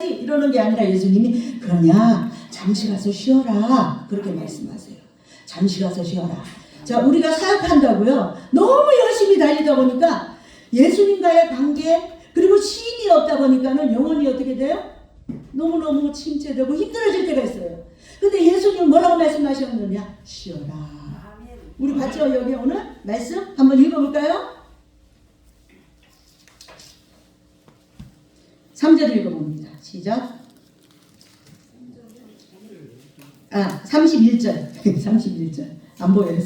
이러는 게 아니라 예수님이 그러냐 잠시 가서 쉬어라 그렇게 말씀하세요. 잠시 가서 쉬어라. 자, 우리가 사역한다고요. 너무 열심히 달리다 보니까 예수님과의 관계 그리고 쉼이 없다 보니까는 영혼이 어떻게 돼요? 너무너무 침체되고 힘들어질 때가 있어요. 근데 예수님은 뭐라고 말씀하셨느냐? 쉬어라. 우리 봤죠? 여기 오늘 말씀 한번 읽어볼까요? 3절 읽어봅니다. 시작. 31절. 31절. 안 보여요.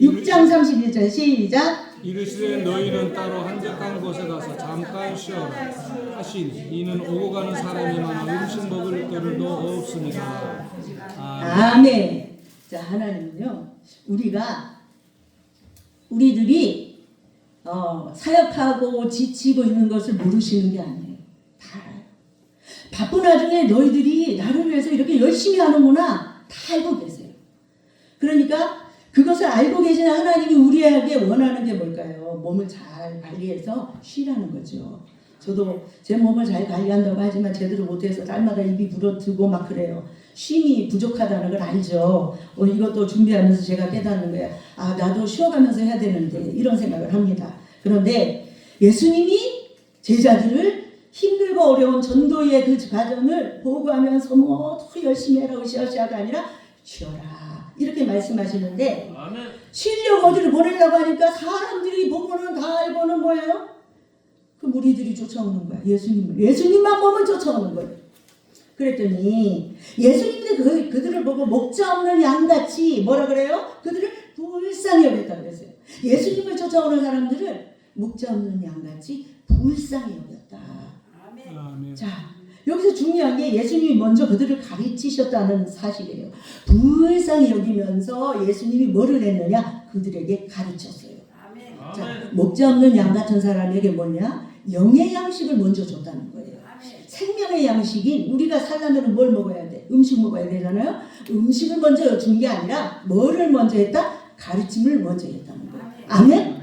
6장 31절. 시작. 이르시되 너희는 따로 한적한 곳에 가서 잠깐 쉬어라 하시니 이는 오고 가는 사람이 많아 음식 먹을 겨를도 없습니다. 아멘. 자, 하나님은요 우리들이 사역하고 지치고 있는 것을 모르시는 게 아니에요. 다 알아요. 바쁜 와중에 너희들이 나를 위해서 이렇게 열심히 하는구나 다 알고 계세요. 그러니까 그것을 알고 계신 하나님이 우리에게 원하는 게 뭘까요? 몸을 잘 관리해서 쉬라는 거죠. 저도 제 몸을 잘 관리한다고 하지만 제대로 못해서 날마다 입이 불어들고 막 그래요. 쉼이 부족하다는 걸 알죠. 이것도 준비하면서 제가 깨닫는 거예요. 나도 쉬어가면서 해야 되는데 이런 생각을 합니다. 그런데 예수님이 제자들을 힘들고 어려운 전도의 그 과정을 보고하면서 더 열심히 해라 으쌰으쌰가 아니라 쉬어라 이렇게 말씀하시는데 쉬려고 어디를 보내려고 하니까 사람들이 보고는 다 알고는 뭐예요? 그 무리들이 쫓아오는 거야. 예수님만 보면 쫓아오는 거예요. 그랬더니 예수님이 그들을 보고 목자 없는 양같이 뭐라 그래요? 그들을 불쌍히 여겼다 그랬어요. 예수님을 쫓아오는 사람들을 목자 없는 양같이 불쌍히 여겼다. 아멘. 자, 여기서 중요한 게 예수님이 먼저 그들을 가르치셨다는 사실이에요. 불쌍히 여기면서 예수님이 뭐를 했느냐? 그들에게 가르쳤어요. 자, 목자 없는 양 같은 사람에게 뭐냐? 영의 양식을 먼저 줬다는 거예요. 생명의 양식인 우리가 살려면 뭘 먹어야 돼? 음식 먹어야 되잖아요. 음식을 먼저 준 게 아니라 뭐를 먼저 했다? 가르침을 먼저 했다는 거예요. 아멘?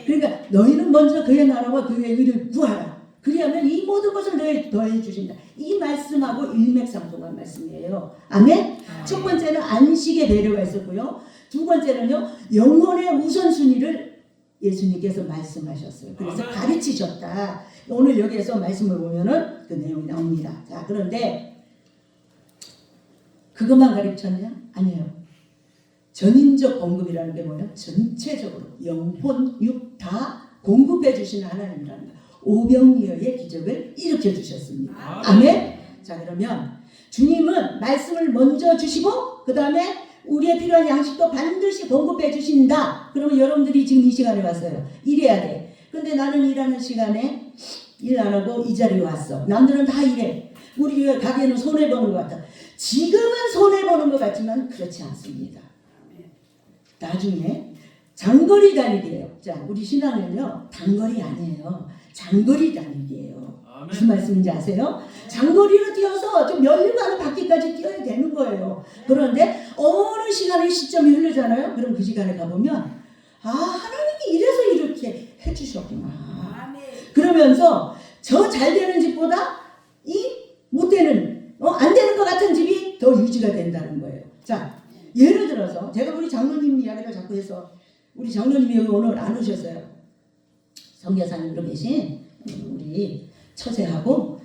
그러니까 너희는 먼저 그의 나라와 그의 의를 구하라. 그리하면 이 모든 것을 너희 더해 주신다. 이 말씀하고 일맥상통한 말씀이에요. 아멘? 첫 번째는 안식의 배려가 있었고요. 두 번째는요. 영혼의 우선순위를 예수님께서 말씀하셨어요. 그래서 가르치셨다. 오늘 여기에서 말씀을 보면은 그 내용이 나옵니다. 자, 그런데 그것만 가르쳤냐? 아니에요. 전인적 공급이라는 게 뭐예요? 전체적으로 영혼, 육 다 공급해 주시는 하나님이라는 거예요. 오병이어의 기적을 일으켜 주셨습니다. 아멘. 자, 그러면 주님은 말씀을 먼저 주시고 그 다음에 우리의 필요한 양식도 반드시 공급해 주신다. 그러면 여러분들이 지금 이 시간에 왔어요. 일해야 돼. 근데 나는 일하는 시간에 일 안 하고 이 자리에 왔어. 남들은 다 일해. 우리 가게는 손해보는 것 같다. 지금은 손해보는 것 같지만 그렇지 않습니다. 나중에 장거리 다니기예요. 자, 우리 신앙은요 단거리 아니에요. 장거리 다니기예요. 무슨 말씀인지 아세요? 장거리로 뛰어서 좀 여유 가는 바퀴까지 뛰어야 되는 거예요. 그런데 어느 시간에 시점이 흐르잖아요. 그럼 그 시간에 가보면 하나님이 이래서 이렇게 해주셨구나. 그러면서 저 잘 되는 집보다 이 못 되는 안 되는 것 같은 집이 더 유지가 된다는 거예요. 자, 예를 들어서 제가 우리 장로님 이야기를 자꾸 해서 우리 장로님이 여기 오늘 안 오셨어요. 성교사님으로 계신 우리 처제하고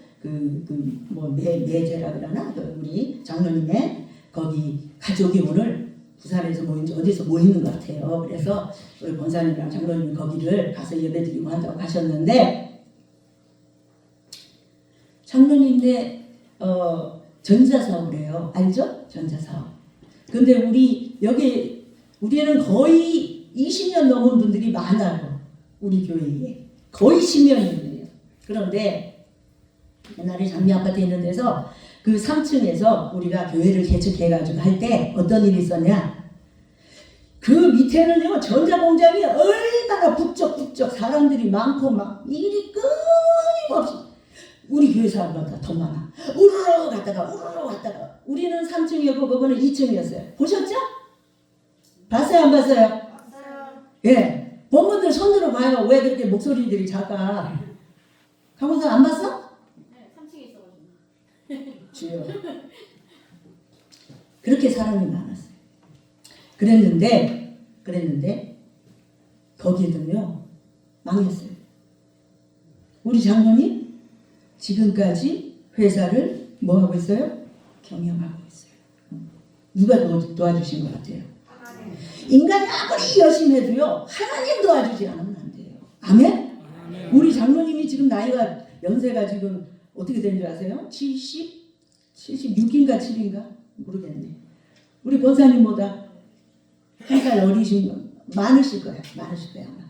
매제라 그러나 우리 장로님의 거기 가족이 오늘 부산에서 모인지 어디서 모이는 것 같아요. 그래서 우리 권사님이랑 장로님 거기를 가서 예배드리고 한다고 하셨는데 장로님네 전자사업을 해요. 알죠? 전자사업. 근데 우리는 거의 20년 넘은 분들이 많아요. 우리 교회에. 거의 10년이에요. 그런데 옛날에 장미 아파트에 있는 데서 그 3층에서 우리가 교회를 개척해가지고 할 때 어떤 일이 있었냐. 그 밑에는요 전자공장이 얼마나 북적북적 사람들이 많고 막 일이 끊임없이 우리 교회 사람보다 더 많아. 우르르 갔다가 우리는 3층이었고 그거는 2층이었어요. 보셨죠? 봤어요 안 봤어요? 봤어요. 예. 본분들 손들어 봐요. 왜 그렇게 목소리들이 작아? 강호선 안 봤어? 네, 3층에 주여. 그렇게 사람이 많았어요. 그랬는데 거기에는요 망했어요. 우리 장모님 지금까지 회사를 뭐 하고 있어요? 경영하고 있어요. 누가 도와주신 것 같아요? 인간이 아무리 열심히 해도요 하나님 도와주지 않으면 안 돼요. 아멘? 우리 장모님이 지금 나이가 연세가 지금 어떻게 되는 줄 아세요? 76인가 7인가? 모르겠네. 우리 권사님보다 한 살 어리신 분 많으실 거야. 아마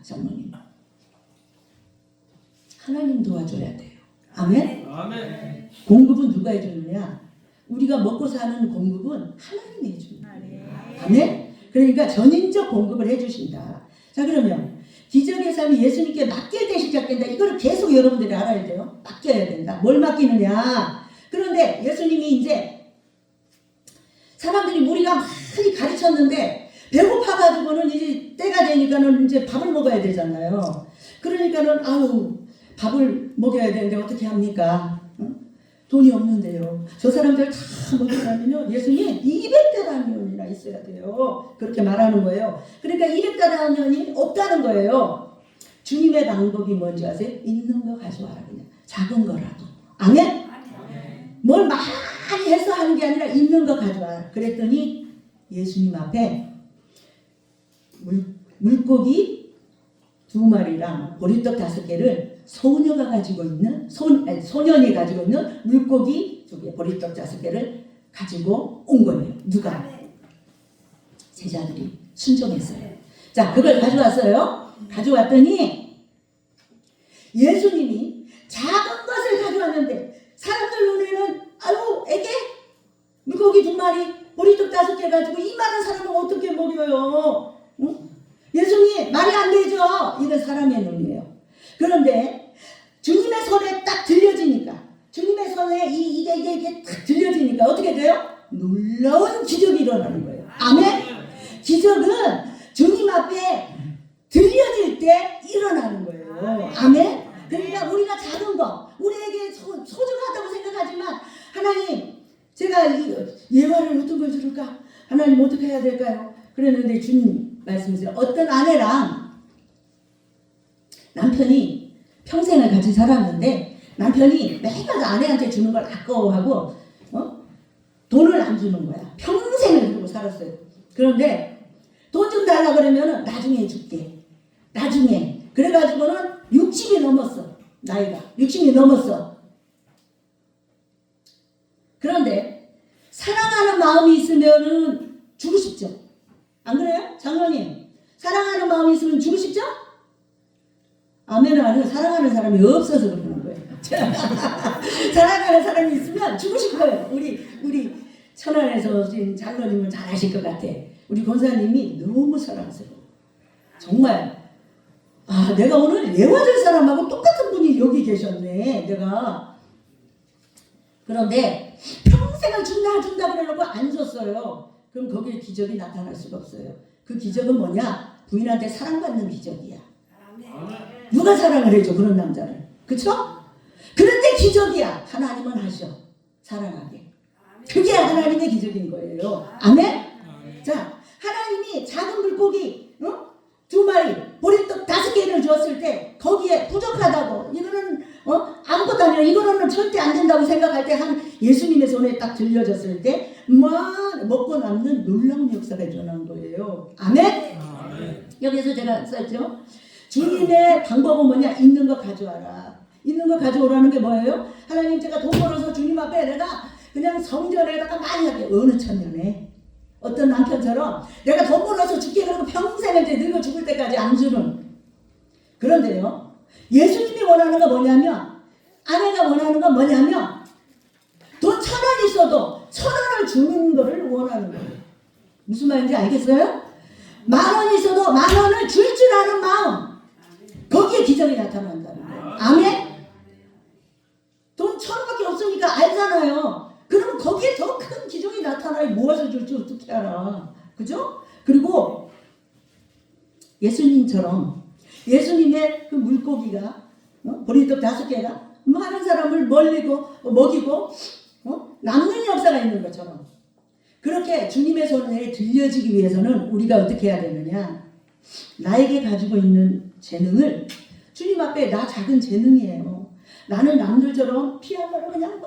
장모님. 하나님 도와줘야 돼요. 아멘? 아멘. 공급은 누가 해주느냐? 우리가 먹고 사는 공급은 하나님이 해줍니다. 아멘? 그러니까 전인적 공급을 해주신다. 자, 그러면 기적의 삶이 예수님께 맡길 때 시작된다. 이거를 계속 여러분들이 알아야 돼요. 맡겨야 된다. 뭘 맡기느냐? 그런데 예수님이 이제 사람들이 무리가 많이 가르쳤는데 배고파가지고는 이제 때가 되니까는 이제 밥을 먹어야 되잖아요. 그러니까는 밥을 먹여야 되는데 어떻게 합니까? 돈이 없는데요. 저 사람들 다 먹으려면요 예수님 200데나리온이나 있어야 돼요. 그렇게 말하는 거예요. 그러니까 200데나리온이 없다는 거예요. 주님의 방법이 뭔지 아세요? 있는 거 가져와라. 그냥 작은 거라도. 아멘? 뭘 많이 해서 하는 게 아니라 있는 거 가져와라. 그랬더니 예수님 앞에 물고기 2마리랑 보리떡 5개를 소년이 가지고 있는 물고기 2개, 보리떡 5개를 가지고 온 거예요. 누가? 제자들이 순종했어요. 자, 그걸 가져왔어요. 가져왔더니 예수님이 작은 것을 가져왔는데 사람들 눈에는 애게 물고기 2마리, 보리떡 5개 가지고 이 많은 사람을 어떻게 먹여요? 응? 예수님 말이 안 되죠. 이건 사람의 눈이에요. 그런데 주님의 손에 딱 들려지니까, 주님의 손에 이게 딱 들려지니까 어떻게 돼요? 놀라운 기적이 일어나는 거예요. 아멘? 기적은 주님 앞에 들려질 때 일어나는 거예요. 아멘? 그러니까 우리가 작은 거, 우리에게 소중하다고 생각하지만 하나님, 제가 이 예화를 어떤 걸 들을까? 하나님 어떻게 해야 될까요? 그랬는데 주님 말씀하세요. 어떤 아내랑 남편이 평생을 같이 살았는데 남편이 매달 아내한테 주는 걸 아까워하고 돈을 안 주는 거야. 평생을 그러고 살았어요. 그런데 돈 좀 달라 그러면은 나중에 줄게. 나중에. 그래가지고는 60이 넘었어. 나이가 60이 넘었어. 그런데 사랑하는 마음이 있으면은 주고 싶죠. 안 그래요? 장로님, 사랑하는 마음이 있으면 주고 싶죠? 아멘은 아니고 사랑하는 사람이 없어서 그러는 거예요. 사랑하는 사람이 있으면 주고 싶어요. 우리 천안에서 오신 장로님은 잘 아실 것 같아. 우리 권사님이 너무 사랑스러워. 정말 내가 오늘 예화될 사람하고 똑같은 분이 여기 계셨네. 내가 그런데 평생을 준다 그래놓고 안 줬어요. 그럼 거기에 기적이 나타날 수가 없어요. 그 기적은 뭐냐? 부인한테 사랑받는 기적이야. 누가 사랑을 해줘 그런 남자를. 그쵸? 그런데 기적이야. 하나님은 하셔. 사랑하게. 그게 하나님의 기적인 거예요. 아멘? 자, 하나님이 작은 물고기 2마리 보리떡 5개를 주었을 때 거기에 부족하다고 이거는 아무것도 아니라 이거는 절대 안 된다고 생각할 때 한 예수님의 손에 딱 들려졌을 때 먹고 남는 놀라운 역사가 일어난 거예요. 아멘? 여기서 제가 썼죠. 주님의 방법은 뭐냐? 있는 거 가져와라. 있는 거 가져오라는 게 뭐예요? 하나님, 제가 돈 벌어서 주님 앞에 내가 그냥 성전에다가 많이 하게. 어느 천년에 어떤 남편처럼 내가 돈 벌어서 줄게 그러고 평생을 이제 늙어 죽을 때까지 안 주는. 그런데요, 예수님이 원하는 건 뭐냐면, 아내가 원하는 건 뭐냐면 돈 1,000원 있어도 1,000원을 주는 거를 원하는 거예요. 무슨 말인지 알겠어요? 10,000원 있어도 10,000원을 줄 줄 아는 마음, 거기에 기적이 나타난다는 거예요. 아멘? 돈 1,000원밖에 없으니까 알잖아요. 그러면 거기에 더 큰 기적이 나타나야 모아서 줄지 어떻게 알아. 그죠? 그리고 예수님처럼 예수님의 그 물고기가 보리떡 5개가 많은 사람을 먹이고 남는 역사가 있는 것처럼 그렇게 주님의 손에 들려지기 위해서는 우리가 어떻게 해야 되느냐? 나에게 가지고 있는 재능을 주님 앞에 나 작은 재능이에요. 나는 남들처럼 피아노를 그냥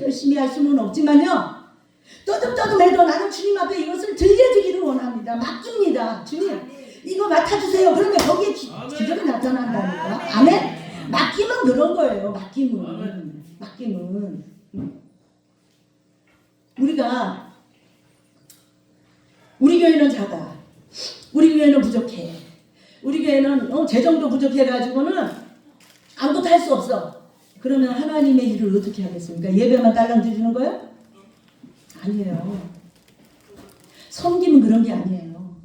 열심히 할 수는 없지만요. 떠듬떠듬해도 나는 주님 앞에 이것을 들려주기를 원합니다. 맡깁니다. 주님 이거 맡아주세요. 그러면 거기에 기적이 나타난다니까. 아멘. 맡기면 그런 거예요. 맡김은 우리가 우리 교회는 작아. 우리 교회는 부족해. 우리 교회는 재정도 부족해가지고는 아무것도 할 수 없어. 그러면 하나님의 일을 어떻게 하겠습니까? 예배만 딸랑 드리는 거예요? 아니에요. 섬김은 그런 게 아니에요.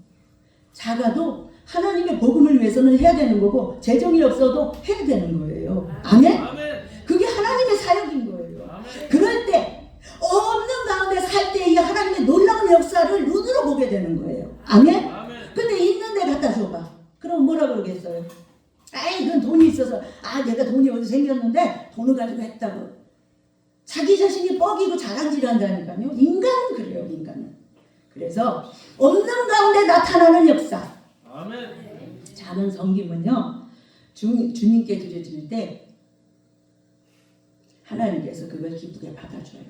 작아도 하나님의 복음을 위해서는 해야 되는 거고 재정이 없어도 해야 되는 거예요. 아멘? 그게 하나님의 사역인 거예요. 그럴 때 없는 가운데 살 때 이 하나님의 놀라운 역사를 눈으로 보게 되는 거예요. 아멘? 근데 있는 데 갖다 줘봐. 그럼 뭐라 그러겠어요? 아이 그건 돈이 있어서 내가 돈이 어디 생겼는데 돈을 가지고 했다고. 자기 자신이 뻐기고 자랑질한다니까요. 인간은 그래요. 인간은. 그래서 없는 가운데 나타나는 역사. 작은 섬김은요. 주님께 드려질 때 하나님께서 그걸 기쁘게 받아줘요.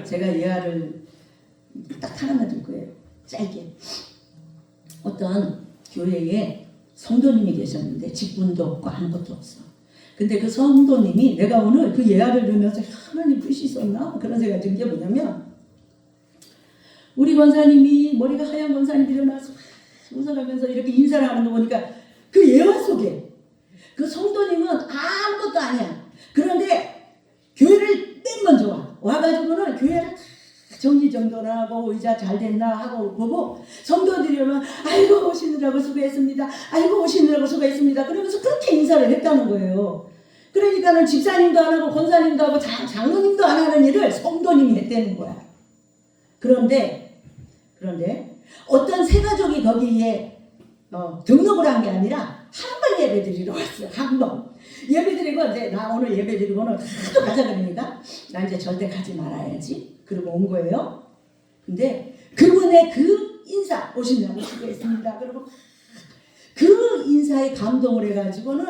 제가 예화를 딱 하나만 들 거예요. 짧게. 어떤 교회에 성도님이 계셨는데 직분도 없고 아무것도 없어. 근데 그 성도님이 내가 오늘 그 예화를 들으면서 하나님 뜻이 있었나? 그런 생각이 든 게 뭐냐면 우리 권사님이 머리가 하얀 권사님이 일어나서 웃어가면서 이렇게 인사를 하는 거 보니까 그 예화 속에 그 성도님은 아무것도 아니야. 그런데 교회를 맨 먼저 와가지고는 교회를 정리정돈하고 의자 잘 됐나 하고 보고 성도들이 오면 아이고 오시느라고 수고했습니다. 아이고 오시느라고 수고했습니다. 그러면서 그렇게 인사를 했다는 거예요. 그러니까는 집사님도 안 하고 권사님도 하고 장로님도 안 하는 일을 성도님이 했다는 거야. 그런데 어떤 새 가족이 거기에 등록을 한 게 아니라 한 번 예배 드리러 왔어요. 한 번. 예배 드리고 이제 나 오늘 예배 드리고는 하도 가자 그러니까 나 이제 절대 가지 말아야지. 그러고 온 거예요. 근데 그분의 그 인사 오시느라고 수고했습니다. 그리고 그 인사에 감동을 해가지고는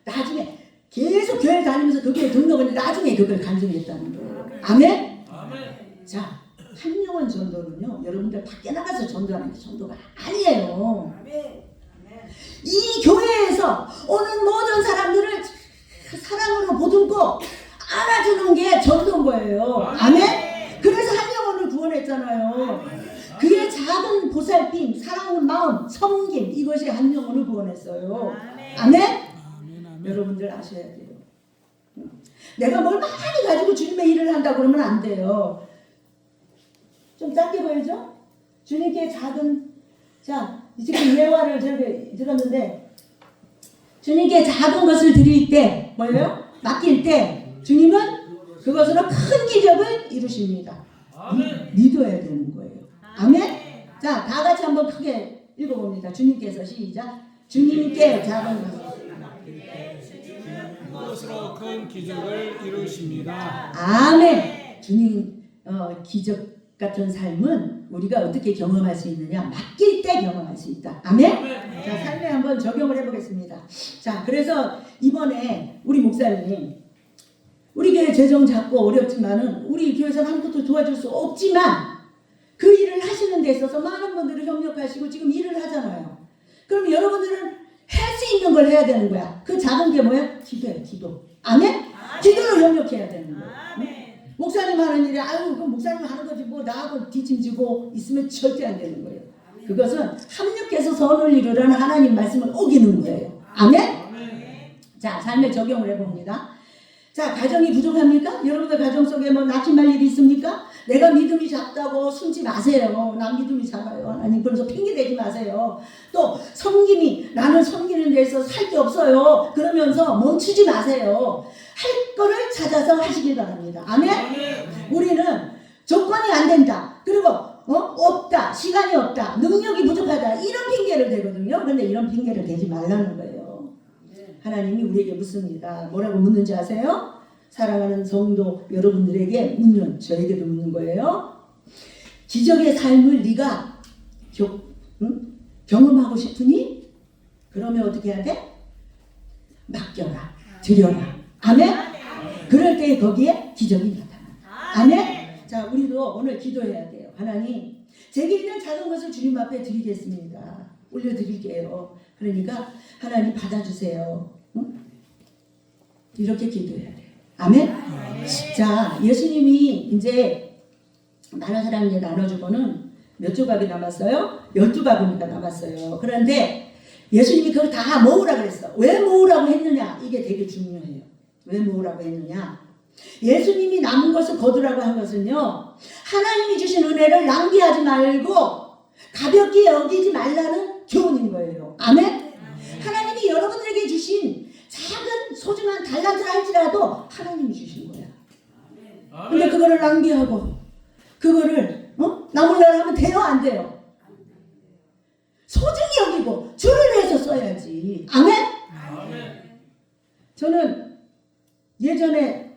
나중에 계속 교회 다니면서 그게 등록을 나중에 그걸 간증했다는 거예요. 아멘? 자, 한영원 전도는요. 여러분들 밖에 나가서 전도하는 게 전도가 아니에요. 이 교회에서 오는 모든 사람들을 사랑으로 보듬고 안아주는 게 전도인 거예요. 아멘? 그래서 한 영혼을 구원했잖아요. 그의 작은 보살핌, 사랑하는 마음, 섬김 이것이 한 영혼을 구원했어요. 아멘? 여러분들 아셔야 돼요. 내가 뭘 많이 가지고 주님의 일을 한다 그러면 안 돼요. 좀 짧게 보여줘? 주님께 작은 지금 예화를 들었는데 주님께 작은 것을 드릴 때 뭐예요? 맡길 때 주님은 그것으로 큰 기적을 이루십니다. 믿어야 되는 거예요. 아멘? 자, 다 같이 한번 크게 읽어봅니다. 주님께서 시작. 주님께 작은 그것으로 큰 기적을 이루십니다. 아멘. 주님 기적 같은 삶은 우리가 어떻게 경험할 수 있느냐? 맡길 때 경험할 수 있다. 아멘? 자, 삶에 한번 적용을 해보겠습니다. 자, 그래서 이번에 우리 목사님 우리 교회 재정 작고 어렵지만은 우리 교회에서는 아무것도 도와줄 수 없지만 그 일을 하시는 데 있어서 많은 분들이 협력하시고 지금 일을 하잖아요. 그럼 여러분들은 할 수 있는 걸 해야 되는 거야. 그 작은 게 뭐야? 기도예요. 기도. 아멘? 기도로 협력해야 되는 거야. 목사님 하는 일이 그 목사님 하는 거지 뭐 나하고 뒤짐지고 있으면 절대 안 되는 거예요. 그것은 합력해서 선을 이루라는 하나님 말씀을 어기는 거예요. 아멘? 자, 삶에 적용을 해봅니다. 자, 가정이 부족합니까? 여러분들 가정 속에 뭐 낙심할 일이 있습니까? 내가 믿음이 작다고 숨지 마세요. 난 믿음이 작아요. 하나님 그래서 핑계대지 마세요. 또 섬김이 나는 섬기는 데서 살 게 없어요. 그러면서 멈추지 마세요. 할 거를 찾아서 하시길 바랍니다. 아멘? 우리는 조건이 안 된다. 그리고 없다. 시간이 없다. 능력이 부족하다. 이런 핑계를 대거든요. 그런데 이런 핑계를 대지 말라는 거예요. 하나님이 우리에게 묻습니다. 뭐라고 묻는지 아세요? 사랑하는 성도 여러분들에게 묻는, 저에게도 묻는 거예요. 기적의 삶을 네가 경험하고 싶으니? 그러면 어떻게 해야 돼? 맡겨라, 드려라. 아멘? 그럴 때 거기에 기적이 나타나. 아멘? 자, 우리도 오늘 기도해야 돼요. 하나님, 제게 있는 작은 것을 주님 앞에 드리겠습니다. 올려드릴게요. 그러니까 하나님 받아주세요. 응? 이렇게 기도해야 돼요. 아멘? 자, 예수님이 이제 많은 사람에게 나눠주고는 몇 조각이 남았어요? 12바구니가 남았어요. 그런데 예수님이 그걸 다 모으라 그랬어. 왜 모으라고 했느냐? 이게 되게 중요해요. 왜 모으라고 했느냐? 예수님이 남은 것을 거두라고 한 것은요, 하나님이 주신 은혜를 낭비하지 말고 가볍게 여기지 말라는 교훈인 거예요. 아멘? 하나님이 여러분들에게 주신 작은 소중한 달란트를 할지라도 하나님이 주신 거야. 근데 그거를 낭비하고 그거를 나물나를 하면 돼요? 안 돼요? 소중히 여기고 주를 위해서 써야지. 아멘? 저는 예전에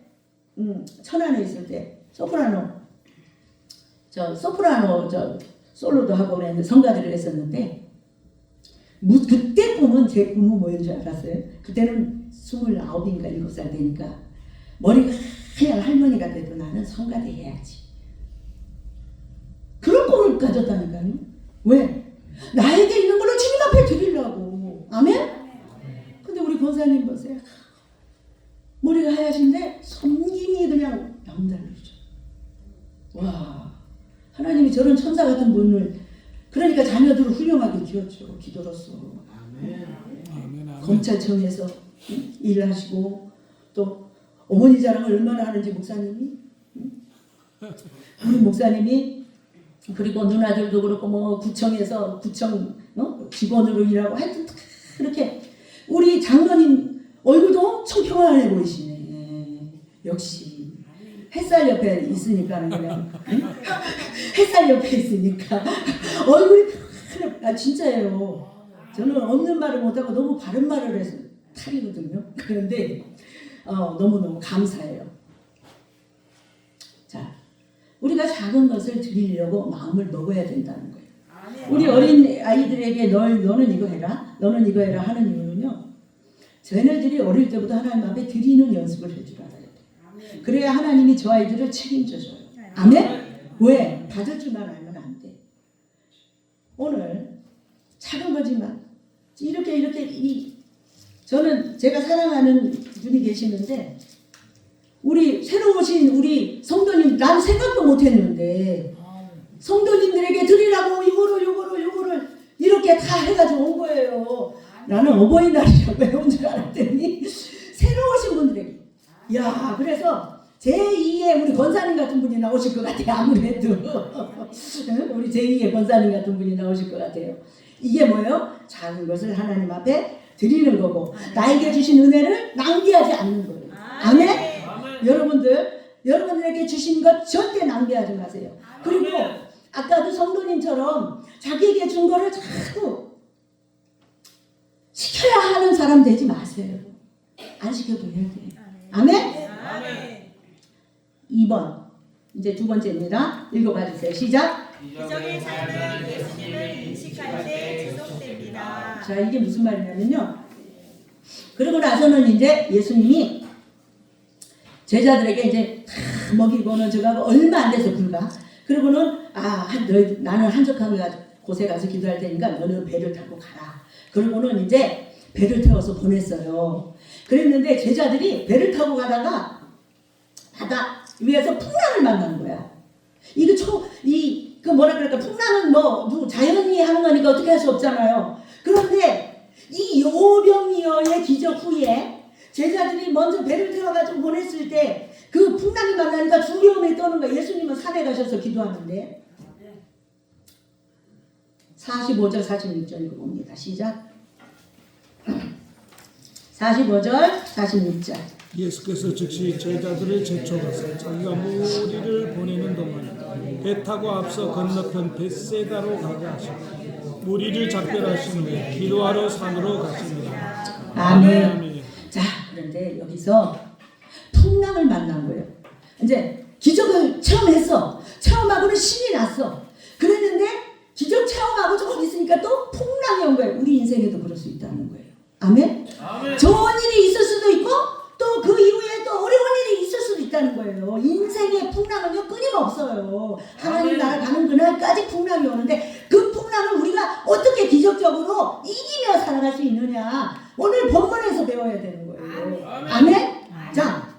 천안에 있을 때 소프라노 솔로도 하고 그랬는데 성가대를 했었는데 그때 꿈은 제 꿈은 뭐였는 줄 알았어요? 그때는 29인가 7살 되니까 머리가 하얀 할머니가 돼도 나는 성가대 해야지. 그런 꿈을 가졌다니까요. 왜? 나에게 있는 걸로 주님 앞에 드리려고. 아멘? 근데 우리 권사님 보세요. 머리가 하얗신데 섬김이 그냥 남달르죠. 와, 하나님이 저런 천사 같은 분을, 그러니까 자녀들을 훌륭하게 키웠죠. 기도로서. 검찰청에서 일을 하시고 또 어머니 자랑을 얼마나 하는지 목사님이, 우리 목사님이, 그리고 누나들도 그렇고 뭐 구청 직원으로 일하고 하여튼 그렇게 우리 장로님 얼굴도 엄청 평안해 보이시네. 역시 햇살 옆에 있으니까 그냥 햇살 옆에 있으니까 얼굴이 평안해. 진짜예요. 저는 없는 말을 못하고 너무 바른 말을 해서 탈이거든요. 그런데 너무너무 감사해요. 자, 우리가 작은 것을 드리려고 마음을 먹어야 된다는 거예요. 우리 어린 아이들에게 너는 이거 해라, 너는 이거 해라 하는 이유는요, 쟤네들이 어릴 때부터 하나님 앞에 드리는 연습을 해줄 알아야 돼요. 그래야 하나님이 저 아이들을 책임져줘요. 아멘? 왜? 받을 줄만 알면 안 돼. 오늘 작은 거지만 이렇게 저는 제가 사랑하는 분이 계시는데, 우리 새로 오신 우리 성도님, 난 생각도 못했는데 성도님들에게 드리라고 요거를 이렇게 다 해가지고 온 거예요. 나는 어버이날이라고 해온 줄 알았더니 새로 오신 분들에게. 야, 그래서 제2의 우리 권사님 같은 분이 나오실 것 같아요. 아무래도 우리 제2의 권사님 같은 분이 나오실 것 같아요. 이게 뭐예요? 작은 것을 하나님 앞에 드리는 거고, 나에게 주신 은혜를 낭비하지 않는 거예요. 아멘? 여러분들에게 주신 것 절대 낭비하지 마세요. 그리고 아까도 성도님처럼 자기에게 준 거를 자꾸 시켜야 하는 사람 되지 마세요. 안 시켜도 해야 돼요. 아멘? 2번, 이제 두 번째입니다. 읽어봐 주세요. 시작. 기적의 삶은 예수님을 인식할 때 지속됩니다. 자, 이게 무슨 말이냐면요, 그러고 나서는 이제 예수님이 제자들에게 이제 다 먹이고는 저가고 얼마 안 돼서 불과. 그러고는 나는 한적한 곳에 가서 기도할 테니까 너는 배를 타고 가라. 그러고는 이제 배를 태워서 보냈어요. 그랬는데 제자들이 배를 타고 가다가 바다 위에서 풍랑을 만난 거야. 풍랑은 뭐 자연이 하는 거니까 어떻게 할 수 없잖아요. 그런데 이 오병이어의 기적 후에 제자들이 먼저 배를 태워가지고 보냈을 때 그 풍랑이 만나니까 두려움에 떠는 거예요. 예수님은 산에 가셔서 기도하는데 45절 46절 읽어봅니다. 시작. 45절 46절. 예수께서 즉시 제자들을 제쳐가서 자기가 무리를 보내는 동안 배 타고 앞서 건너편 벳세다로 가게 하시고 무리를 작별하신 후에 기도하러 산으로 가십니다. 아멘. 자, 그런데 여기서 풍랑을 만난 거예요. 이제 기적을 체험했어. 체험하고는 신이 났어. 그랬는데 기적 체험하고 조금 있으니까 또 풍랑이 온 거예요. 우리 인생에도 그럴 수 있다는 거예요. 아멘? 아멘. 좋은 일이 있을 수도 있고 또 그 이후에 또 어려운 일이 있을 수도 있다는 거예요. 인생의 풍랑은요 끊임없어요. 하나님 나라 가는 그날까지 풍랑이 오는데 그 풍랑을 우리가 어떻게 기적적으로 이기며 살아갈 수 있느냐 오늘 본문에서 배워야 되는 거예요. 아멘? 자,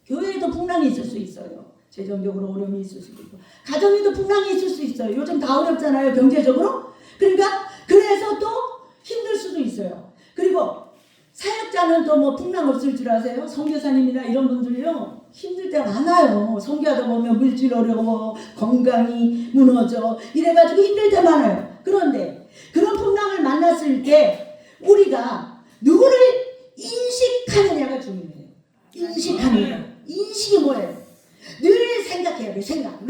교회에도 풍랑이 있을 수 있어요. 재정적으로 어려움이 있을 수도 있고 가정에도 풍랑이 있을 수 있어요. 요즘 다 어렵잖아요. 경제적으로. 그러니까 그래서 또 힘들 수도 있어요. 그리고 사역자는 또 뭐 풍랑 없을 줄 아세요? 선교사님이나 이런 분들이요 힘들 때 많아요. 선교하다 보면 물질 어려워, 건강이 무너져 이래가지고 힘들 때 많아요. 그런데 그런 풍랑을 만났을 때 우리가 누구를 인식하느냐가 중요해요. 인식하는 거. 인식이 뭐예요? 늘 생각해야 돼요. 생각.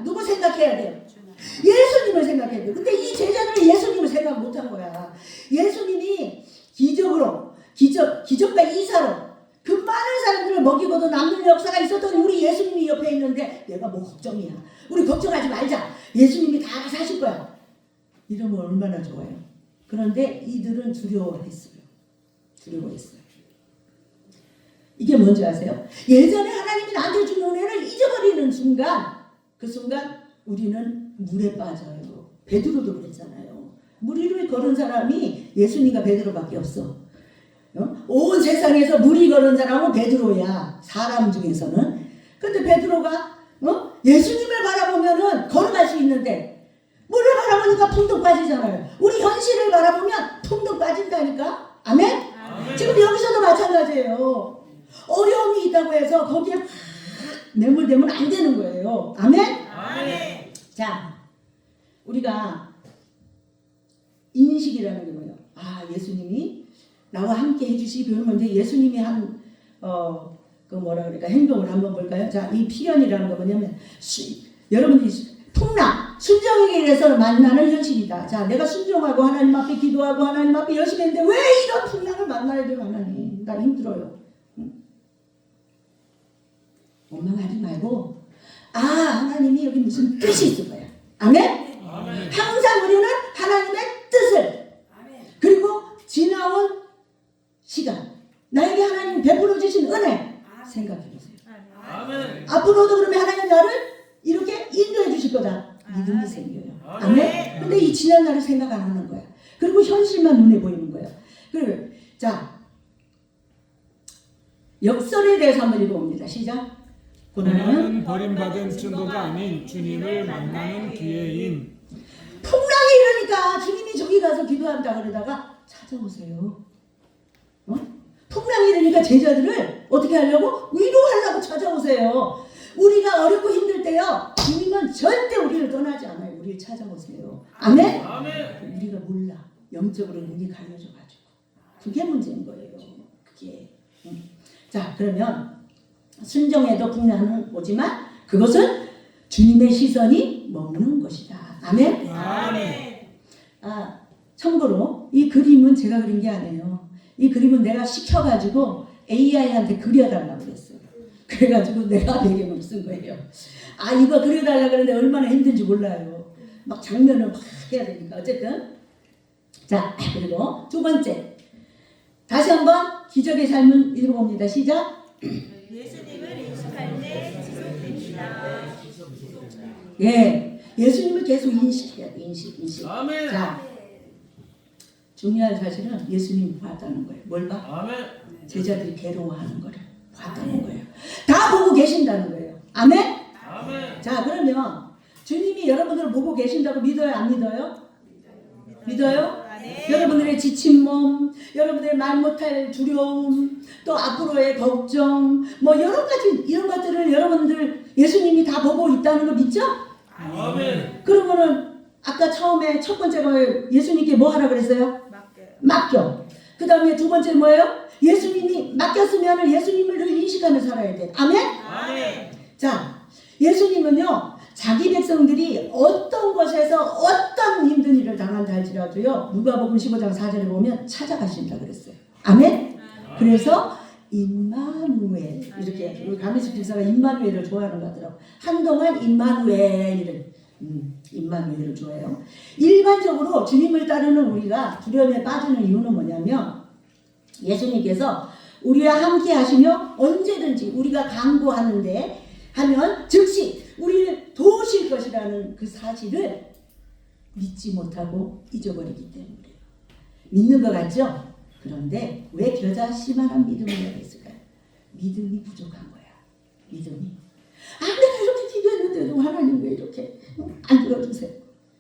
누구 생각해야 돼요? 예수님을 생각해야 돼요. 근데 이 제자들은 예수님을 생각 못한 거야. 예수님이 기적과 이사로 그 많은 사람들을 먹이고도 남는 역사가 있었던 우리 예수님이 옆에 있는데 내가 뭐 걱정이야. 우리 걱정하지 말자. 예수님이 다 알아서 하실 거야. 이러면 얼마나 좋아요. 그런데 이들은 두려워했어요. 이게 뭔지 아세요? 예전에 하나님이 나한테 준 은혜를 잊어버리는 순간 그 순간 우리는 물에 빠져요. 베드로도 그랬잖아요. 물 위를 걸은 사람이 예수님과 베드로밖에 없어. 온 세상에서 물이 걸은 사람은 베드로야. 사람 중에서는. 근데 베드로가 예수님을 바라보면은 걸어갈 수 있는데 물을 바라보니까 풍덩 빠지잖아요. 우리 현실을 바라보면 풍덩 빠진다니까. 아멘? 지금 여기서도 마찬가지예요. 어려움이 있다고 해서 거기에 확 매몰되면 안 되는 거예요. 아멘? 아멘. 자, 우리가 인식이라는 게 뭐예요? 아, 예수님이 나와 함께 해주시기 그러면 이제 예수님이 한 그 뭐라 그럴까 행동을 한번 볼까요? 자, 이 피견이라는 거 뭐냐면 여러분들이 풍랑 순종에게 의해서 만나는 현실이다. 자, 내가 순종하고 하나님 앞에 기도하고 하나님 앞에 열심히 했는데 왜 이런 풍랑을 만나야 돼요, 하나님? 나 힘들어요. 원망하지 말고 하나님이 여기 무슨 뜻이 있을 거야. 아멘? 아멘. 항상 우리는 하나님의 뜻을 그리고 지나온 시간 나에게 하나님 베풀어 주신 은혜 생각해 보세요. 아멘. 앞으로도 그러면 하나님 나를 이렇게 인도해 주실 거다. 믿음이 생겨요. 아멘? 근데 이 지난 날을 생각 안 하는 거야. 그리고 현실만 눈에 보이는 거야. 그리고 자 역설에 대해서 한번 읽어봅니다. 시작. 고난은 버림받은 증거가 아닌 주님을 만나는 기회인. 풍랑이 이러니까 주님이 저기 가서 기도한다 그러다가 찾아오세요. 풍랑이 이러니까 제자들을 어떻게 하려고? 위로하려고 찾아오세요. 우리가 어렵고 힘들 때요 주님은 절대 우리를 떠나지 않아요. 우리를 찾아오세요. 아멘? 아멘. 우리가 몰라. 영적으로 눈이 가려져가지고 그게 문제인 거예요. 그게. 자, 그러면 순종에도 풍랑은 오지만 그것은 주님의 시선이 머무는 것이다. 아멘? 아멘. 참고로 이 그림은 제가 그린 게 아니에요. 이 그림은 내가 시켜가지고 AI한테 그려달라고 그랬어요. 그래가지고 내가 배경을 쓴 거예요. 이거 그려달라고 그러는데 얼마나 힘든지 몰라요. 막 장면을 막 해야 되니까. 어쨌든 자, 그리고 두 번째 다시 한번 기적의 삶을 읽어봅니다. 시작. 예수님을 인식할 때 지속됩니다. 예, 예수님을 계속 인식해야 돼. 인식. 아멘. 자, 중요한 사실은 예수님 봤다는 거예요. 뭘 봐? 아멘. 제자들이 괴로워하는 거를 봤다는 거예요. 다 보고 계신다는 거예요. 아멘? 아멘. 자, 그러면 주님이 여러분들을 보고 계신다고 믿어요? 안 믿어요? 믿어요? 네. 여러분들의 지친 몸, 여러분들의 말 못할 두려움, 또 앞으로의 걱정, 뭐 여러 가지 이런 것들을 여러분들 예수님이 다 보고 있다는 거 믿죠? 아멘. 그러면은 아까 처음에 첫 번째가 예수님께 뭐 하라 그랬어요? 맡겨. 그 다음에 두 번째 뭐예요? 예수님이 맡겼으면 예수님을 늘 인식하며 살아야 돼. 아멘? 아멘. 자, 예수님은요 자기 백성들이 어떤 곳에서 어떤 힘든 일을 당한다 할지라도요 누가복음 15장 4절에 보면 찾아가신다 그랬어요. 아멘? 그래서 임마누엘 이렇게 우리 가미숙 집사가 임마누엘을 좋아하는 것 같더라고. 한동안 임마누엘을 임마누엘을 좋아해요. 일반적으로 주님을 따르는 우리가 두려움에 빠지는 이유는 뭐냐면 예수님께서 우리와 함께 하시며 언제든지 우리가 간구하는데 하면 즉시 우리를 도우실 것이라는 그 사실을 믿지 못하고 잊어버리기 때문이에요. 믿는 것 같죠? 그런데 왜 겨자씨만한 믿음을 해야 됐을까요? 믿음이 부족한 거야. 믿음이. 내가 이렇게 기도했는데도 하나님 왜 이렇게 안 들어주세요?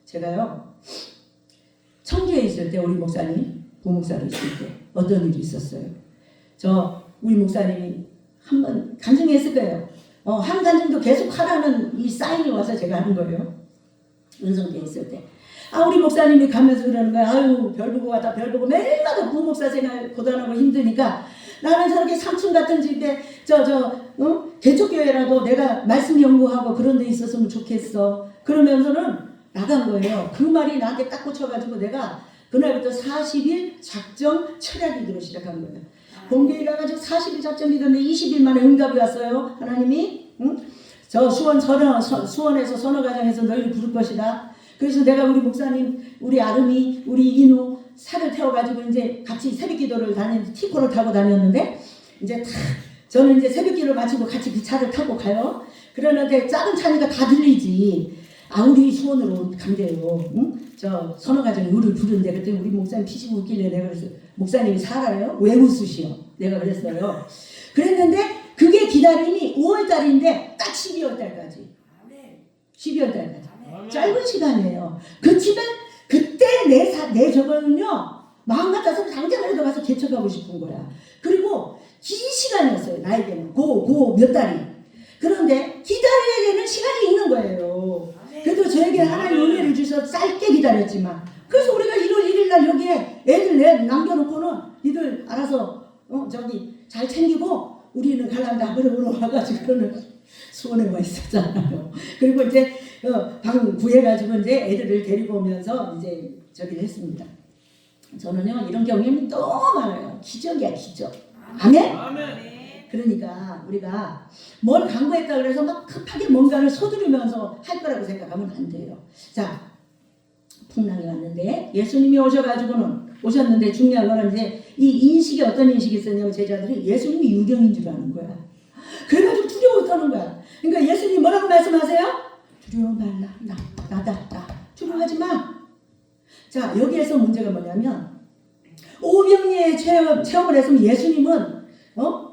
제가요 청주에 있을 때 우리 목사님 부목사로 있을 때 어떤 일이 있었어요. 우리 목사님이 한번 간증했을 거예요. 한 간증도 계속 하라는 이 사인이 와서 제가 하는 거예요. 은성교에 있을 때. 우리 목사님이 가면서 그러는 거야. 아유, 별 보고 왔다, 별 보고 매일마다 부목사 생활 고단하고 힘드니까 나는 저렇게 3층 같은 집에 개척교회라도 내가 말씀 연구하고 그런 데 있었으면 좋겠어. 그러면서는 나간 거예요. 그 말이 나한테 딱 꽂혀가지고 내가 그날부터 40일 작정 철야 기도를 시작한 거예요. 공교에 가가지고 40일 작정 기도인데 20일 만에 응답이 왔어요. 하나님이 저 수원에서 선어가정에서 너희를 부를 것이다. 그래서 내가 우리 목사님, 우리 아름이, 우리 이긴우 차를 태워가지고 이제 같이 새벽기도를 티코를 타고 다녔는데 이제 저는 이제 새벽기도를 마치고 같이 그 차를 타고 가요. 그러는데 작은 차니까 다 들리지. 우리 수원으로 간대요. 저 선어가정이 우리를 부르는데 그때 우리 목사님 피시고 웃길래 내가 그랬어요. 목사님이 살아요? 왜 웃으시오? 내가 그랬어요. 그랬는데 그게 기다림이 5월달인데 딱 12월달까지. 12월달까지. 짧은 시간이에요. 그치만 그때 내 저거는요 마음 같아서 당장이라도 가서 개척하고 싶은 거야. 그리고 긴 시간이었어요. 나에게는 몇 달이. 그런데 기다려야 되는 시간이 있는 거예요. 그래도 저에게 하나님 은혜를 주셔서 짧게 기다렸지만 그래서 우리가 1월 1일 날 여기에 애들 남겨놓고는 니들 알아서 잘 챙기고 우리는 갈란다 그러고 와가지고는 수원에만 있었잖아요. 그리고 이제 방 구해가지고 이제 애들을 데리고 오면서 이제 저기를 했습니다. 저는요 이런 경험이 너무 많아요. 기적이야 기적. 아멘? 그러니까 우리가 뭘 강구했다 그래서 막 급하게 뭔가를 서두르면서 할 거라고 생각하면 안 돼요. 자, 풍랑이 왔는데 예수님이 오셨는데 중요한 거는 이제 이 인식이 어떤 인식이 있었냐면 제자들이 예수님이 유령인 줄 아는 거야. 그래가지고 두려웠다는 거야. 그러니까 예수님이 뭐라고 말씀하세요? 두려워 말라. 나다. 두려워하지 마. 자, 여기에서 문제가 뭐냐면 오병이의 체험을 했으면 예수님은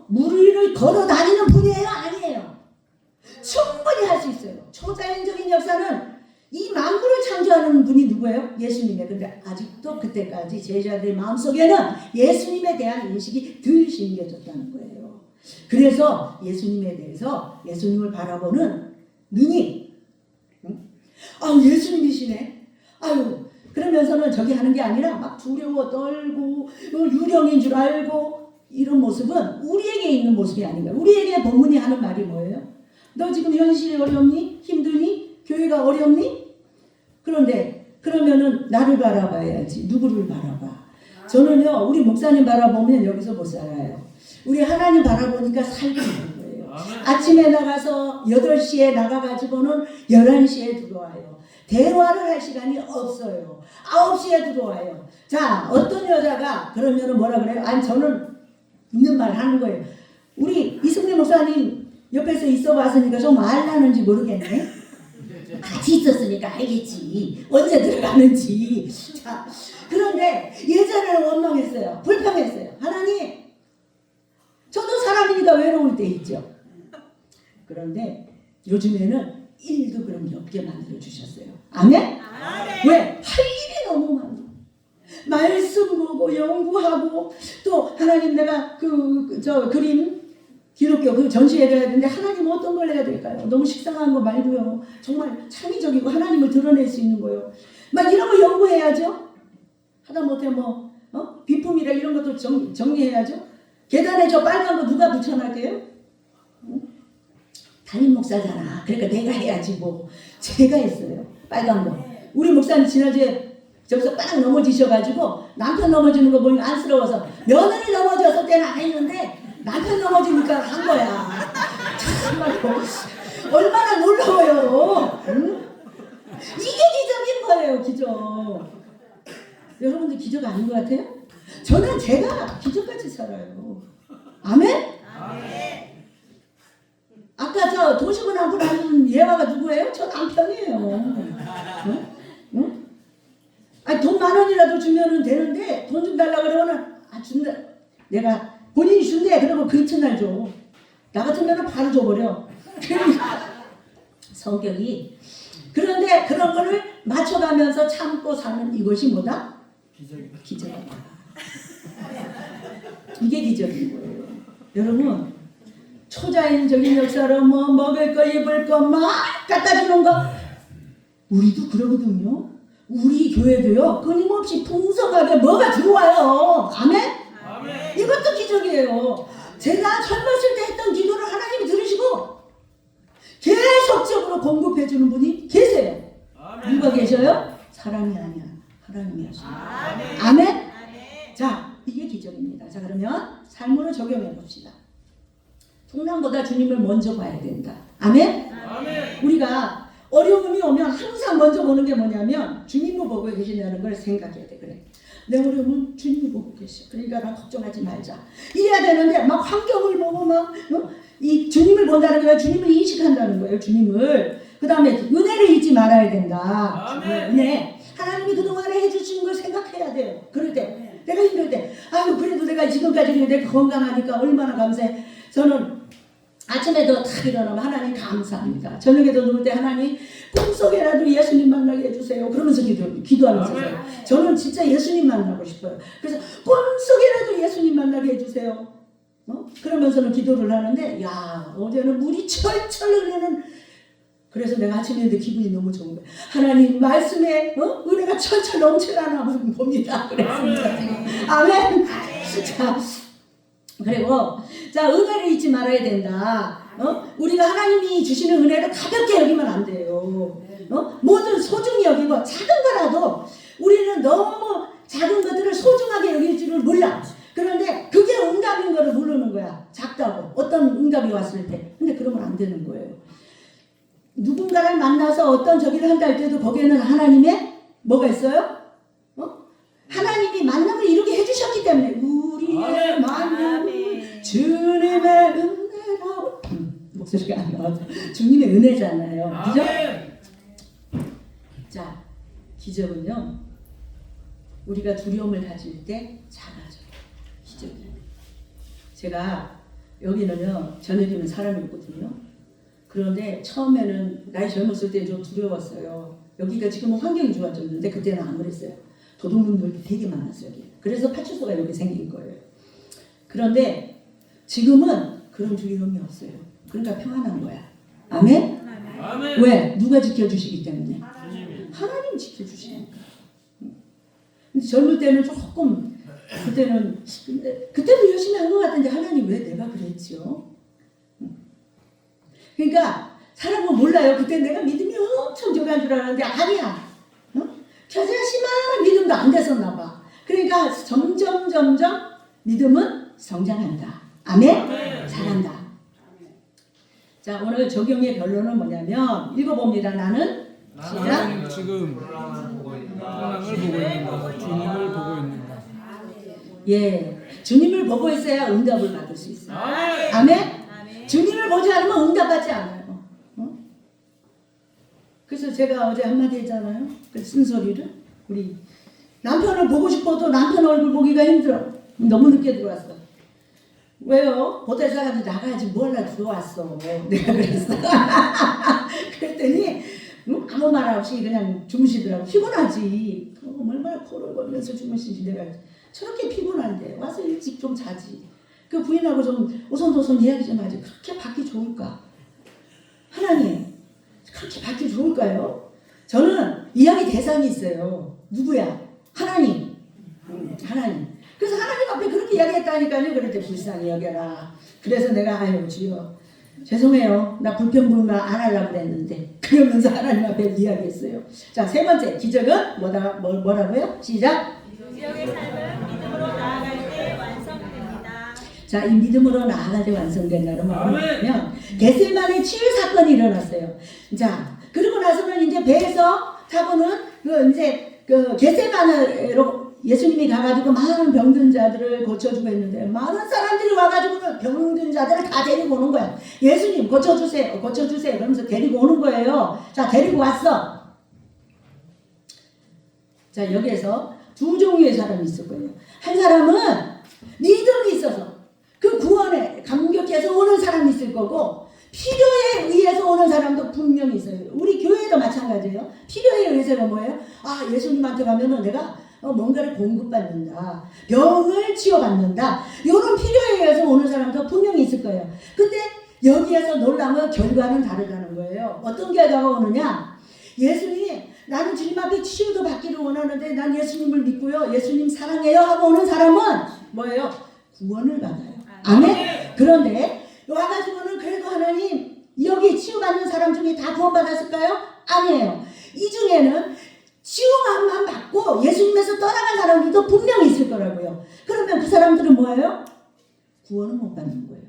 무리를 걸어 다니는 분이에요? 아니에요. 충분히 할 수 있어요. 초자연적인 역사는 이 만물을 창조하는 분이 누구예요? 예수님이에요. 근데 아직도 그때까지 제자들의 마음속에는 예수님에 대한 인식이 덜 심겨졌다는 거예요. 그래서 예수님에 대해서 예수님을 바라보는 눈이 예수님이시네. 그러면서는 저기 하는 게 아니라 막 두려워 떨고 유령인 줄 알고 이런 모습은 우리에게 있는 모습이 아닌가. 우리에게 본문이 하는 말이 뭐예요? 너 지금 현실이 어렵니? 힘드니? 교회가 어렵니? 그런데 그러면은 나를 바라봐야지. 누구를 바라봐? 저는요 우리 목사님 바라보면 여기서 못 살아요. 우리 하나님 바라보니까 살고 있는 거예요. 아침에 나가서 8시에 나가가지고는 11시에 들어와요. 대화를 할 시간이 없어요. 9시에 들어와요. 자, 어떤 여자가 그러면은 뭐라 그래요? 저는 있는 말 하는 거예요. 우리 이승래 목사님 옆에서 있어 봤으니까 좀 알라는지 모르겠네. 같이 있었으니까 알겠지. 언제 들어가는지. 자, 그런데 예전에는 원망했어요. 불평했어요. 하나님, 저도 사람이니까 외로울 때 있죠. 그런데 요즘에는 일도 그런 게 없게 만들어 주셨어요. 아멘? 왜? 할 일이 너무 많아. 말씀 보고 연구하고 또 하나님 내가 그림 기독교 그 전시회를 해야 되는데 하나님 어떤 걸 해야 될까요? 너무 식상한 거 말고요. 정말 창의적이고 하나님을 드러낼 수 있는 거요. 막 이런 거 연구해야죠. 하다못해 비품이라 이런 것도 정리해야죠. 계단에 저 빨간 거 누가 붙여놨게요? 담임 목사잖아. 그러니까 내가 해야지 뭐. 제가 했어요. 빨간 거. 우리 목사님 지난주에 저기서 빡 넘어지셔가지고 남편 넘어지는 거 보면 안쓰러워서 며느리 넘어졌을 때는 안 했는데 남편 넘어지니까 한 거야. 정말로 얼마나 놀라워요. 응? 이게 기적인 거예요, 기적. 여러분들 기적 아닌 것 같아요? 저는 제가 기적같이 살아요. 아멘? 아멘. 아까 저 도시문 안고 다니는 예화가 누구예요? 저 남편이에요. 응? 응? 아니 돈 10,000원이라도 주면은 되는데 돈 좀 달라 그러면은 준다. 내가 본인이 준대. 그러고 그 이튿날 줘. 나 같으면은 바로 줘버려. 성격이. 그런데 그런 거를 맞춰가면서 참고 사는 이것이 뭐다? 기적이다. 이게 기적인 거예요. 여러분 초자연적인 역사로 뭐 먹을 거 입을 거 막 갖다 주는 거 우리도 그러거든요. 우리 교회도요 끊임없이 풍성하게 뭐가 들어와요. 아멘? 아멘. 이것도 기적이에요. 제가 젊었을 때 했던 기도를 하나님이 들으시고 계속적으로 공급해 주는 분이 계세요. 아멘. 누가 계셔요? 사람이 아니야. 하나님이 하셔요. 아멘. 아멘? 아멘. 자, 이게 기적입니다. 자, 그러면 삶으로 적용해 봅시다. 풍랑보다 주님을 먼저 봐야 된다. 아멘? 아멘. 우리가 어려움이 오면 항상 먼저 보는 게 뭐냐면 주님을 보고 계시냐는 걸 생각해야 돼. 그래. 내 어려움은 주님을 보고 계셔. 그러니까 나 걱정하지 말자. 이래야 되는데 막 환경을 보고 막 이 주님을 본다는 거예요. 주님을 인식한다는 거예요. 주님을. 그 다음에 은혜를 잊지 말아야 된다. 아멘. 은혜. 하나님이 그동안에 해주신 걸 생각해야 돼요. 그럴 때. 내가 힘들 때. 아유 그래도 내가 지금까지 내가 건강하니까 얼마나 감사해. 저는 아침에도 탁 일어나면 하나님 감사합니다. 저녁에도 누울 때 하나님 꿈속에라도 예수님 만나게 해주세요. 그러면서 기도하면서 자요. 저는 진짜 예수님 만나고 싶어요. 그래서 꿈속에라도 예수님 만나게 해주세요. 그러면서는 기도를 하는데 야 어제는 물이 철철 흐르는 그래서 내가 아침에 기분이 너무 좋은 거예요. 하나님 말씀에 은혜가 철철 넘쳐나나 봅니다. 그랬습니다. 아멘. 자, 그리고 자 은혜를 잊지 말아야 된다. 우리가 하나님이 주시는 은혜를 가볍게 여기면 안 돼요. 뭐든 소중히 여기고 작은 거라도 우리는 너무 작은 것들을 소중하게 여길 줄을 몰라. 그런데 그게 응답인 거를 모르는 거야. 작다고 어떤 응답이 왔을 때. 근데 그러면 안 되는 거예요. 누군가를 만나서 어떤 저기를 한다 할 때도 거기에는 하나님의 뭐가 있어요? 하나님이 만남을 이루게 해주셨기 때문에 우리의 만남은 주님의 은혜라고 목소리가 안 나와서 주님의 은혜잖아요. 그죠? 아멘. 자, 기적은요 우리가 두려움을 가질 때 작아져요. 기적이에요. 제가 여기는요 저녁에는 사람이 있거든요. 그런데 처음에는 나이 젊었을 때 좀 두려웠어요. 여기가 지금은 환경이 좋아졌는데 그때는 안 그랬어요. 도둑놈들이 되게 많았어요. 여기. 그래서 파출소가 여기 생긴 거예요. 그런데 지금은 그런 두려움이 없어요. 그러니까 평안한 거야. 아멘? 아멘. 왜? 누가 지켜주시기 때문에? 주님이. 하나님 지켜주시니까. 근데 젊을 때는 조금 그때도 열심히 한 것 같은데 하나님 왜 내가 그랬죠? 그러니까 사람은 몰라요. 그때 내가 믿음이 엄청 저간 줄 알았는데 아니야. 겨자씨만한 믿음도 안 됐었나 봐. 그러니까 점점 믿음은 성장한다. 아멘? 아멘. 잘한다. 자 오늘 적용의 결론은 뭐냐면 읽어봅니다. 나는 나는 지금 풍랑을 보고 있는다. 주님을 보고 있는다. 예, 주님을 보고 있어야 응답을 받을 수 있어요. 아멘. 아멘? 아멘. 주님을 보지 않으면 응답받지 않아요. 그래서 제가 어제 한마디 했잖아요. 그 쓴소리를. 우리 남편을 보고 싶어도 남편 얼굴 보기가 힘들어. 너무 늦게 들어왔어. 왜요? 보태사 가지고 나가야지 뭘 하려 들어왔어. 내가 그랬어. 그랬더니 아무 말 없이 그냥 주무시더라고. 피곤하지. 얼마나 코를 걸면서 주무시지. 내가 저렇게 피곤한데 와서 일찍 좀 자지. 그 부인하고 좀 오손도손 이야기 좀 하지. 그렇게 받기 좋을까? 하나님 그렇게 받기 좋을까요? 저는 이야기 대상이 있어요. 누구야? 하나님. 하나님. 그래서 하나님 앞에 그렇게 이야기했다니까요. 그럴 때 불쌍히 여겨라. 그래서 내가 아유 주여 죄송해요. 나 불평불만 안 하려고 그랬는데 그러면서 하나님 앞에 이야기했어요. 자, 세 번째 기적은 뭐라고요? 시작. 기적의 삶은 믿음으로 나아갈 때 완성됩니다. 자, 자, 이 믿음으로 나아가지 완성된다는 말이면 겟세마네 치유 사건이 일어났어요. 자, 그리고 나서는 이제 배에서 타고는 그 겟세마네로 예수님이 가가지고 많은 병든 자들을 고쳐주고 했는데 많은 사람들이 와가지고 병든 자들을 다 데리고 오는 거야. 예수님 고쳐주세요, 고쳐주세요. 그러면서 데리고 오는 거예요. 자, 데리고 왔어. 자, 여기에서 두 종류의 사람이 있을 거예요. 한 사람은 믿음이 있어서 그 구원에 감격해서 오는 사람이 있을 거고, 필요에 의해서 오는 사람도 분명히 있어요. 우리 교회도 마찬가지예요. 필요에 의해서가 뭐예요? 아, 예수님한테 가면은 내가 뭔가를 공급받는다, 병을 치유받는다, 이런 필요에 의해서 오는 사람도 분명히 있을 거예요. 근데 여기에서 놀라면 결과는 다르다는 거예요. 어떤 결과가 오느냐? 예수님이 나는 주님 앞에 치유도 받기를 원하는데 난 예수님을 믿고요, 예수님 사랑해요 하고 오는 사람은 뭐예요? 구원을 받아요. 아멘. 그런데 와가지고는 그래도 하나님 여기 치유받는 사람 중에 다 구원받았을까요? 아니에요. 이 중에는 치유만 받고 예수님에서 떠나간 사람들도 분명히 있을 거라고요. 그러면 그 사람들은 뭐예요? 구원은 못 받는 거예요.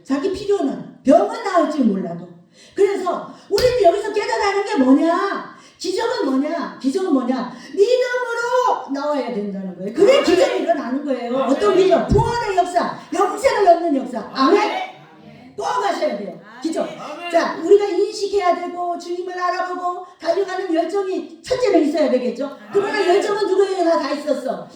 자기 필요는 병은 나을지 몰라도. 그래서 우리는 여기서 깨달아야 하는 게 뭐냐? 기적은 뭐냐? 기적은 뭐냐? 믿음으로 나와야 된다는 거예요. 그래 기적이 일어나는 거예요. 어떤 기적? 부활의 역사, 영생을 얻는 역사. 아멘? 꼭 하셔야 돼요. 기적. 자, 우리가 인식해야 되고 주님을 알아보고 달려가는 열정이 첫째는 있어야 되겠죠. 그러나 열정은 누구에게나 다 있었어.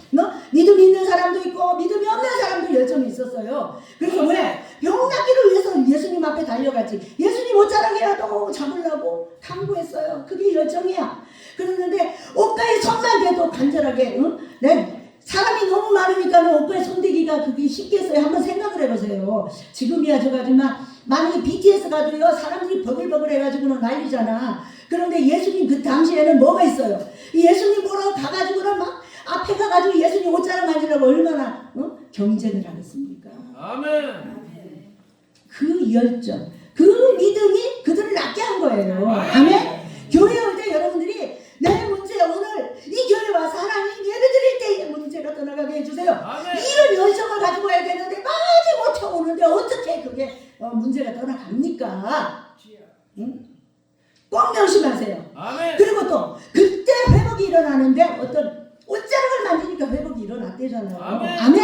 믿음 있는 사람도 있고 믿음이 없는 사람도 열정이 있었어요. 그래서 왜? 병 낫기를 위해서 예수님 앞에 달려갔지. 예수님 옷자락이라도 잡으려고 탐구했어요. 그게 열정이야. 그러는데 옷가에 손만 대도 간절하게 네. 사람이 너무 많으니까 옷가에 손대기가 그게 쉽겠어요. 한번 생각을 해보세요. 지금이야 저가지만 만약에 BTS 가도요, 사람들이 버글버글 해가지고는 난리잖아. 그런데 예수님 그 당시에는 뭐가 있어요? 예수님 보러 가가지고는 막 앞에 가가지고 예수님 옷자락 만지려고 얼마나 경쟁을 하겠습니까? 아멘. 그 열정, 그 믿음이 그들을 낫게 한 거예요. 아멘? 교회 올 때 여러분들이 내 문제 오늘 이 교회 와서 하나님 예배 드릴 때 이 문제가 떠나가게 해주세요. 아멘. 이런 열정을 가지고 와야 되는데 마지 못해 오는데 어떻게 그게 문제가 떠나갑니까? 응? 꼭 명심하세요. 아멘. 그리고 또 그때 회복이 일어나는데 어떤 옷자락을 만지니까 회복이 일어났대잖아요. 아멘. 아멘?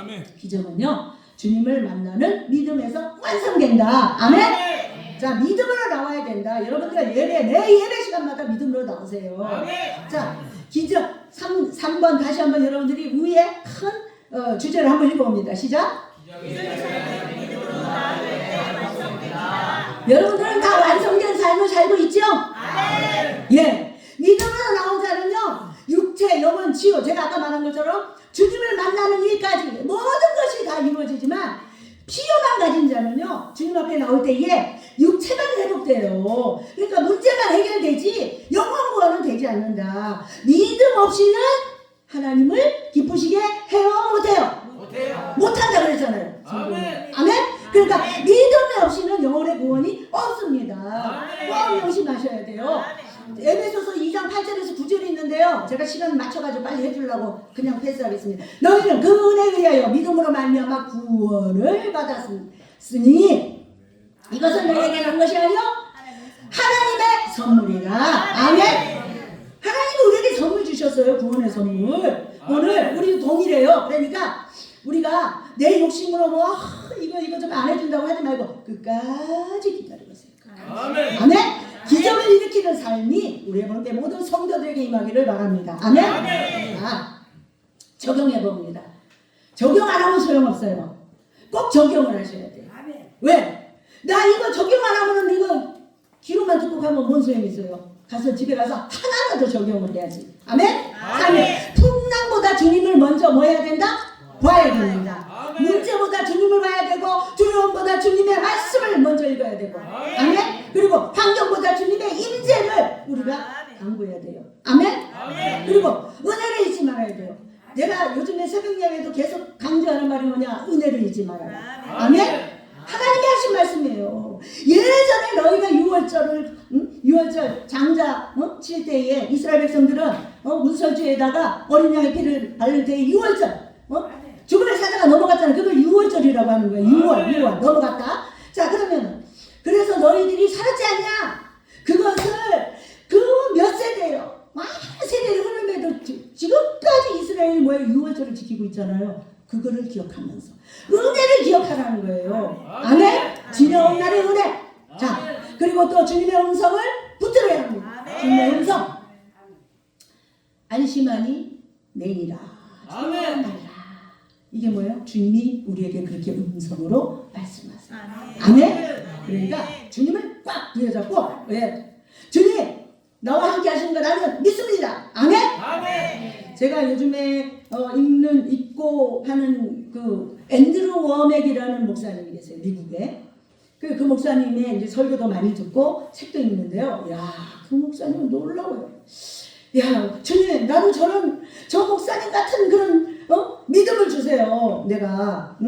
아멘. 기적은요, 주님을 만나는 믿음에서 완성된다. 아멘? 자, 믿음으로 나와야 된다. 여러분들 매 예배 시간마다 믿음으로 나오세요. 아멘. 자, 기적 3번 다시 한번 여러분들이 위에 큰 주제를 한번 읽어봅니다. 시작. 여러분들은 다 완성된 삶을 살고 있죠? 예. 믿음으로 나온 자는요, 육체, 영혼, 치유, 제가 아까 말한 것처럼 주님을 만나는 일까지 모든 것이 다 이루어지지만 필요만 가진 자는요, 주님 앞에 나올 때에 육체만 회복돼요. 그러니까 문제만 해결되지 영혼 구원은 되지 않는다. 믿음 없이는 하나님을 기쁘시게 해요? 못해요? 못해요. 못한다 그랬잖아요. 아멘. 아멘? 그러니까 믿음이 없이는 영혼의 구원이 없습니다. 아멘. 꼭 명심하셔야 돼요. 에베소서 2장 8절에서 9절이 있는데요. 제가 시간 맞춰가지고 빨리 해주려고 그냥 패스하겠습니다. 너희는 그 은혜에 의하여 믿음으로 말미암아 구원을 받았으니 이것은 너에게 난 것이 아니요 하나님의 선물이라. 아멘. 하나님이 우리에게 선물 주셨어요. 구원의 선물. 오늘 우리도 동일해요. 그러니까 우리가 내 욕심으로 뭐 이거 좀 안 해준다고 하지 말고 끝까지 기다려보세요. 아멘. 아멘. 기적을 일으키는 삶이 우리의 본때 모든 성도들에게 임하기를 바랍니다. 아멘. 자, 적용해 봅니다. 적용 안 하면 소용없어요. 꼭 적용을 하셔야 돼요. 왜? 나 이거 적용 안 하면은 이거 귀로만 듣고 가면 뭔 소용이 있어요? 가서 집에 가서 하나라도 적용을 해야지. 아멘. 아멘. 풍랑보다 주님을 먼저 뭐 해야 된다? 봐야 됩니다. 문제보다 주님을 봐야 되고 두려움보다 주님의 말씀을 먼저 읽어야 되고. 아멘. 그리고 환경보다 주님의 임재를 우리가 강구해야 돼요. 아멘. 그리고 은혜를 잊지 말아야 돼요. 내가 요즘에 새벽 예배도 계속 강조하는 말이 뭐냐? 은혜를 잊지 말아라. 아멘. 하나님이 하신 말씀이에요. 예전에 너희가 6월절 장자 칠 때에 이스라엘 백성들은 문설주에다가 어린 양의 피를 바를 때에 6월절 죽음의 사자가 넘어갔잖아. 그걸 6월절이라고 하는 거야. 6월 넘어갔다. 자, 그러면 그래서 너희들이 살았지 않냐? 그것을 그 몇 세대요? 많은 세대를 흐름에도 지금까지 이스라엘이 뭐예요? 6월절을 지키고 있잖아요. 그거를 기억하면서 은혜를 기억하라는 거예요. 아멘. 지나온 날의 은혜. 자, 그리고 또 주님의 음성을 붙들어야 합니다. 주님의 음성. 안심하니 내니라. 아멘. 이게 뭐예요? 주님이 우리에게 그렇게 음성으로 말씀하세요. 아멘. 아멘. 그러니까 주님을 꽉 부여잡고, 왜? 주님, 나와 함께 하시는 걸 나는 믿습니다. 아멘. 아멘. 제가 요즘에 읽고 하는 그 앤드루 워맥이라는 목사님이 계세요. 미국에. 그 목사님의 이제 설교도 많이 듣고 책도 읽는데요. 야, 그 목사님은 놀라워요. 야, 주님, 나도 저 목사님 같은 그런 믿음을 주세요. 내가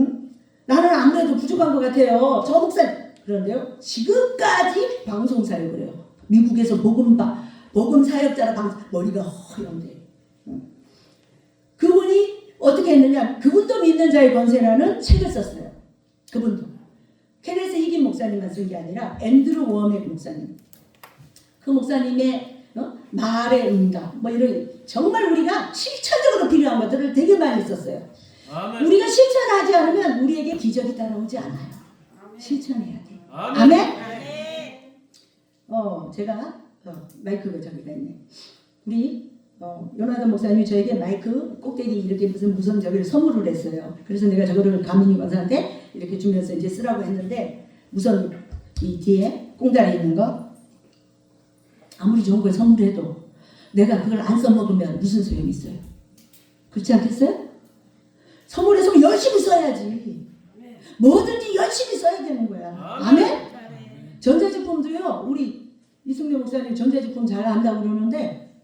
나는 아무래도 부족한 것 같아요. 저 목사님. 그런데요, 지금까지 방송 사역을 해요. 미국에서 복음 사역자라 머리가 허연데. 그분이 어떻게 했느냐? 그분도 믿는 자의 권세라는 책을 썼어요. 그분도. 케네스 히긴 목사님만 쓴 게 아니라 앤드루 워맥 목사님. 그 목사님의 말의 응답 뭐 이런 정말 우리가 실천적으로 필요한 것들을 되게 많이 썼어요. 아멘. 우리가 실천하지 않으면 우리에게 기적이 따라오지 않아요. 실천해야 돼. 아멘. 아멘. 제가 마이크가 저기가 있네. 우리 요나단 목사님이 저에게 마이크 꼭대기 이렇게 무슨 저기를 선물을 했어요. 그래서 내가 저거를 가민이 권사한테 이렇게 주면서 이제 쓰라고 했는데 우선 이 뒤에 꽁다리 있는 거 아무리 좋은 걸 선물해도 내가 그걸 안 써먹으면 무슨 소용이 있어요? 그렇지 않겠어요? 선물해서 열심히 써야지. 뭐든지 열심히 써야 되는 거야. 아멘? 전자제품도요. 우리 이승래 목사님 전자제품 잘 안다고 그러는데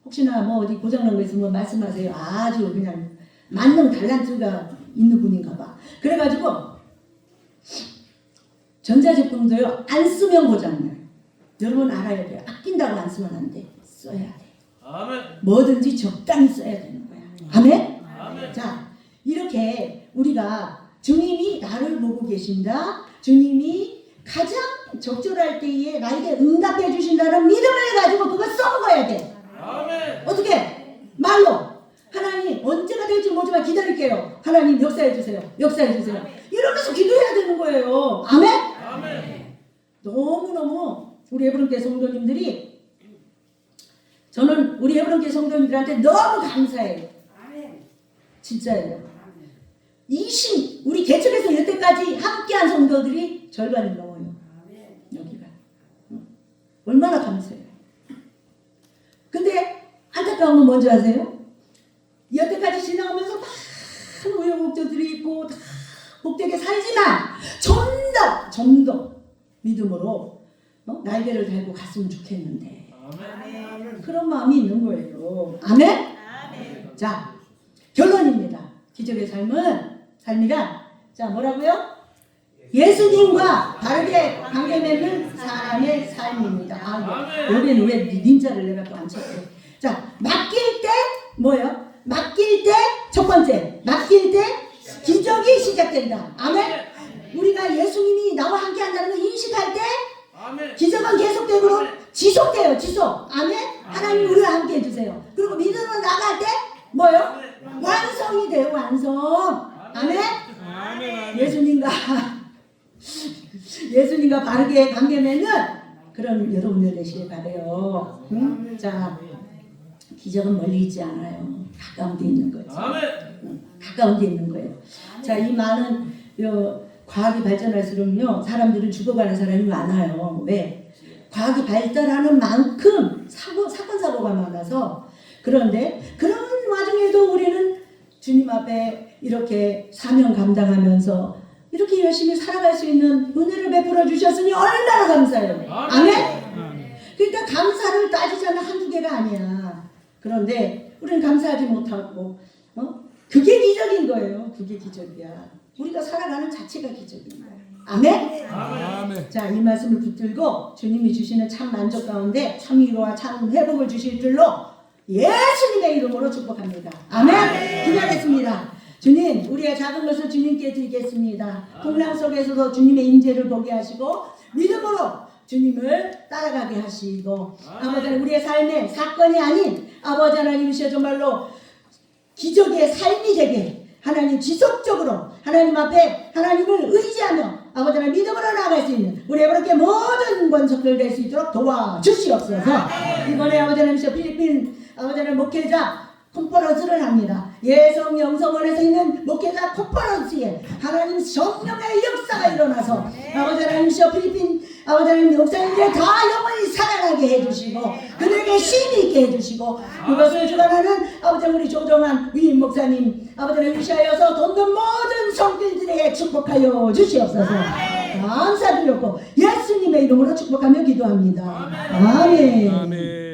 혹시나 뭐 어디 고장난 거 있으면 말씀하세요. 아주 그냥 만능 달란트가 있는 분인가 봐. 그래가지고 전자제품도요. 안 쓰면 고장나요. 여러분 알아야 돼요. 아낀다고 안 쓰면 안 돼. 써야 돼. 아멘. 뭐든지 적당히 써야 되는 거야. 아멘? 아멘. 자, 이렇게 우리가 주님이 나를 보고 계신다. 주님이 가장 적절할 때에 나에게 응답해 주신다는 믿음을 가지고 그걸 써먹어야 돼. 아멘. 어떻게? 말로. 하나님 언제가 될지 모르지만 기다릴게요. 하나님 역사해 주세요. 역사해 주세요. 이러면서 기도해야 되는 거예요. 아멘? 아멘. 너무너무 우리 에브론교회 성도님들이 저는 우리 에브론교회 성도님들한테 너무 감사해요. 진짜예요. 우리 개척에서 여태까지 함께한 성도들이 절반이 넘어요. 여기가. 얼마나 감사해요. 근데 안타까운 건 뭔지 아세요? 여태까지 지나오면서 많은 우여곡절들이 있고 다 복되게 살지만 좀 더 믿음으로 날개를 달고 갔으면 좋겠는데 아멘. 그런 마음이 있는 거예요. 아멘? 자, 결론입니다. 기적의 삶이란 자 뭐라고요? 예수님과 바르게 관계 맺는 사람의 삶입니다. 여기는 왜 님자를 내가 또 안 쳤대? 자, 맡길 때 뭐예요? 맡길 때 첫 번째 맡길 때 기적이 시작된다. 아멘? 우리가 예수님이 나와 함께 한다는 걸 인식할 때 아멘. 기적은 계속되고 지속돼요. 지속. 아멘? 하나님 우리와 함께 해주세요. 그리고 믿음으로 나갈 때 뭐예요? 완성이 돼요. 완성. 아멘? 아멘. 예수님과 바르게 관계 맺는 그런 여러분들 되시길 바래요. 응? 자, 기적은 멀리 있지 않아요. 가까운 데 있는 거지. 아멘. 가까운 데 있는 거예요. 자, 이 많은 과학이 발전할수록요 사람들은 죽어가는 사람이 많아요. 왜? 과학이 발달하는 만큼 사건 사고가 많아서 그런데 그런 와중에도 우리는 주님 앞에 이렇게 사명 감당하면서 이렇게 열심히 살아갈 수 있는 은혜를 베풀어 주셨으니 얼마나 감사해요. 아멘? 그러니까 감사를 따지자면 한두 개가 아니야. 그런데 우리는 감사하지 못하고 그게 기적인 거예요. 그게 기적이야. 우리가 살아가는 자체가 기적인 거예요. 아멘? 아멘. 자, 이 말씀을 붙들고 주님이 주시는 참 만족 가운데 참 위로와 참 회복을 주실 줄로 예수님의 이름으로 축복합니다. 아멘? 기도하겠습니다. 주님, 우리의 작은 것을 주님께 드리겠습니다. 풍랑 속에서도 주님의 임재를 보게 하시고 믿음으로 주님을 따라가게 하시고 아버지 하나님 우리의 삶의 사건이 아닌 아버지 하나님이시여 정말로 기적의 삶이 되게 하나님 지속적으로 하나님 앞에 하나님을 의지하며 아버지 하나님 믿음으로 나아갈 수 있는 우리 에브라게 모든 권속들 될 수 있도록 도와주시옵소서. 이번에 아버지 하나님이시여 필리핀 아버지 하나님 목회자 컨퍼런스를 합니다. 예성 영성원에서 있는 목회자 컨퍼런스에 하나님 성령의 역사가 일어나서 아버지 하나님이시여 필리핀 아버지 하나님 목사님들의 다 영원히 살아나게 해주시고 그들에게 힘이 있게 해주시고 그것을 주관하는 아버지 우리 조정한 위임 목사님 아버지 하나님 위시하여서 돕는 모든 성들들에게 축복하여 주시옵소서. 감사드렸고 예수님의 이름으로 축복하며 기도합니다. 아멘. 아멘.